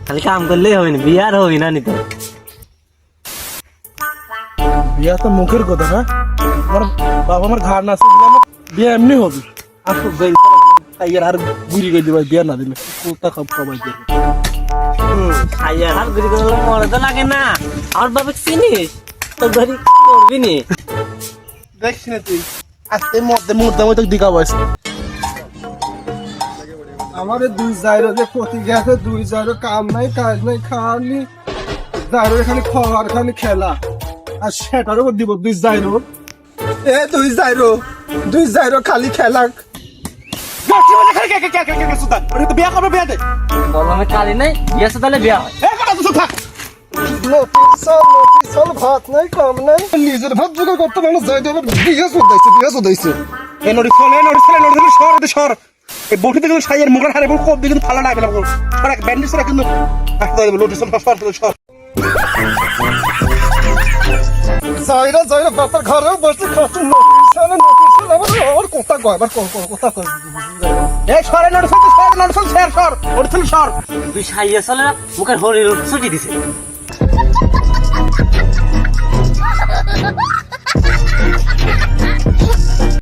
খালি কাম করলেই হবে না, বিয়ার হবি না নিতে। বিয়া তো মুখের কথা না, আমার বাবা আমার ঘাড় না বিয়া এমনি হবে। আসো যাই আর ঘুরি গেছি ভাই, বিয়া না দিলে কোথা খাব কমাই দেবে। খাইয়া হাত ঘুরি করলে মরে তো লাগে না। আমার বাবা চিনিস তো ধরি করবি নি। দেখিস না তুই আজকে মধ্যে মুদ্রা মতো দিকা বয়স আমার দুই জায়গা যে প্রতি গেছে, দুই জায়গা কাম নাই কাজ নাই, খালি জায়গা খালি খাওয়ার খালি খেলা, আর সেটারও দিব দুই জায়গা। দুই জায়গা খালি খেলা। বিয়া করবে, বিয়া দে বললাম কালি নাই, বিয়া তাহলে বিয়া হয়। ভাত নাই কাম নাই, নিজের ভাত জোগাড় করতে মানুষ যাই দেবে। বিয়ে চোদাইছে এই নড়ি চলে নড়ি চলে নড়ি চলে সর দে সর। এই বটিতে কিন্তু সাইয়ের মুখের হারে বল কব দিয়ে কিন্তু ফালা লাগবে না। সর এক ব্যান্ডেজ করে কিন্তু আসতে দেবে লড়ি চলে সর সর। যাইরা বাপের ঘরেও বসে খাচ্ছি। আমার কথা কয়, আবার কথা কয়। এই সরে নড়ি চলে সর নড়ি চলে সর সর নড়ি চলে সর। তুই সাইয়া চলে না, মুখের হরির ছুটি দিছে।